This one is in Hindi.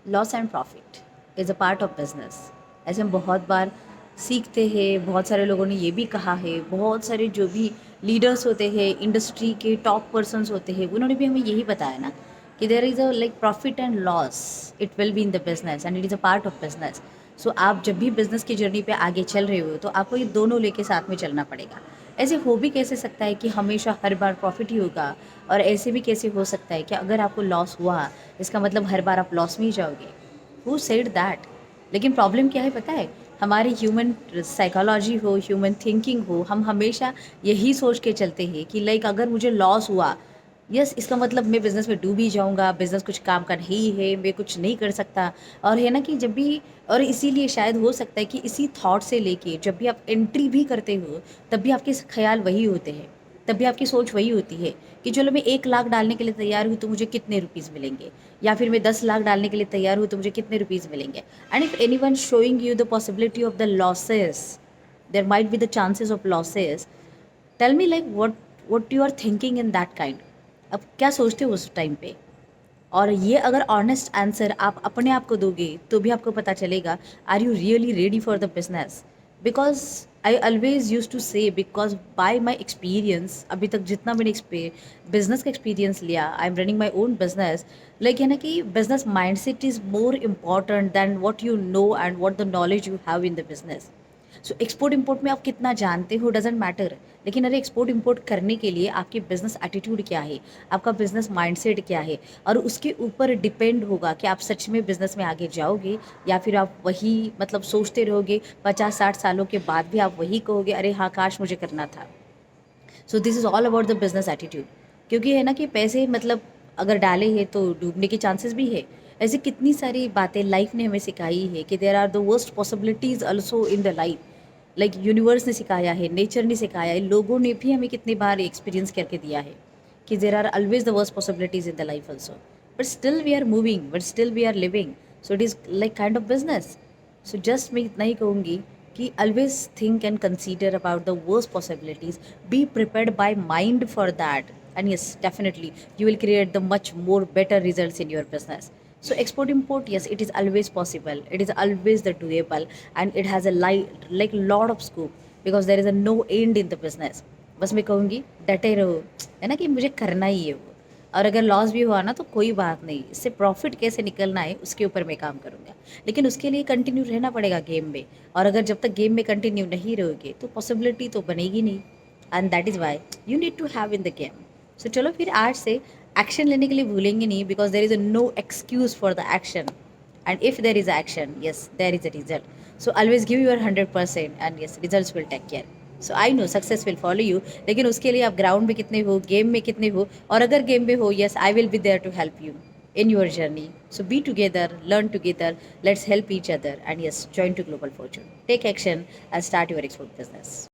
Loss and profit is a part of business. ऐसे हम बहुत बार सीखते हैं, बहुत सारे लोगों ने ये भी कहा है, बहुत सारे जो भी लीडर्स होते हैं, इंडस्ट्री के टॉप पर्सन्स होते हैं, उन्होंने भी हमें यही बताया ना कि there is a like profit and loss, it will be in the business and it is a part of business. So आप जब भी बिजनेस की जर्नी पे आगे चल रहे हो तो आपको ये दोनों लेके साथ में चलना पड़ेगा। ऐसे हो भी कैसे सकता है कि हमेशा हर बार प्रॉफिट ही होगा, और ऐसे भी कैसे हो सकता है कि अगर आपको लॉस हुआ इसका मतलब हर बार आप लॉस में ही जाओगे। Who said that? लेकिन प्रॉब्लम क्या है पता है, हमारी ह्यूमन साइकोलॉजी हो, ह्यूमन थिंकिंग हो, हम हमेशा यही सोच के चलते हैं कि लाइक अगर मुझे लॉस हुआ, यस इसका मतलब मैं बिज़नेस में डूब ही जाऊंगा, बिज़नेस कुछ काम का नहीं है, मैं कुछ नहीं कर सकता। और है ना कि जब भी, और इसीलिए शायद हो सकता है कि इसी थॉट से लेके जब भी आप एंट्री भी करते हो तब भी आपके ख्याल वही होते हैं, तब भी आपकी सोच वही होती है कि चलो मैं 1 लाख डालने के लिए तैयार हूँ तो मुझे कितने रुपीज़ मिलेंगे, या फिर मैं 10 लाख डालने के लिए तैयार हूँ तो मुझे कितने रुपीज़ मिलेंगे। And if anyone showing you the possibility of the losses, there might be the chances of losses, tell me like what you are thinking in that kind. अब क्या सोचते हो उस टाइम पे? और ये अगर ऑनेस्ट आंसर आप अपने आप को दोगे तो भी आपको पता चलेगा are you really ready for the business. Because I always use to say, because by my experience, अभी तक जितना मैंने बिजनेस का एक्सपीरियंस लिया, I am running my own business, like है ना कि business mind set is more important than what you know and what the knowledge you have in the business. So export import में आप कितना जानते हो डजेंट मैटर, लेकिन अरे एक्सपोर्ट इम्पोर्ट करने के लिए आपकी बिजनेस एटीट्यूड क्या है, आपका बिजनेस माइंडसेट क्या है, और उसके ऊपर डिपेंड होगा कि आप सच में बिजनेस में आगे जाओगे या फिर आप वही मतलब सोचते रहोगे, 50-60 सालों के बाद भी आप वही कहोगे अरे हाँ काश मुझे करना था। So this is all about the business attitude. क्योंकि है ना कि पैसे मतलब अगर डाले हैं तो डूबने के चांसेस भी है। ऐसी कितनी सारी बातें लाइफ ने हमें सिखाई है कि there are the worst possibilities also in the life. Like universe ने सिखाया है, नेचर ने सिखाया है, लोगों ने भी हमें कितनी बार एक्सपीरियंस करके दिया है कि there are always the worst possibilities in the life also, but still we are moving, but still we are living. So it is like kind of business. So just मैं इतना ही कहूँगी कि always think and consider about the worst possibilities, be prepared by mind for that, and yes definitely you will create the much more better results in your business. So export import, yes it is always possible, it is always the doable, and it has a like lot of scope, because there is a no end in the business. बस मैं कहूँगी डटे रहो, है ना कि मुझे करना ही है वो। और अगर लॉस भी हुआ ना तो कोई बात नहीं, इससे प्रॉफिट कैसे निकलना है उसके ऊपर मैं काम करूँगा, लेकिन उसके लिए कंटिन्यू रहना पड़ेगा गेम में। और अगर जब तक गेम में कंटिन्यू नहीं रहोगे तो पॉसिबिलिटी तो बनेगी नहीं, and that is why you need to have in the game. So चलो फिर आज से एक्शन लेने के लिए भूलेंगे नहीं, because there is a no excuse for the action, and if there is action, yes there is a result. So always give your 100% and yes results will take care. So I know success will follow you, लेकिन उसके लिए आप ग्राउंड में कितने हो, गेम में कितने हो, और अगर गेम में हो, yes I will be there to help you in your journey. So be together, learn together, let's help each other, and yes join to Global Fortune, take action and start your export business.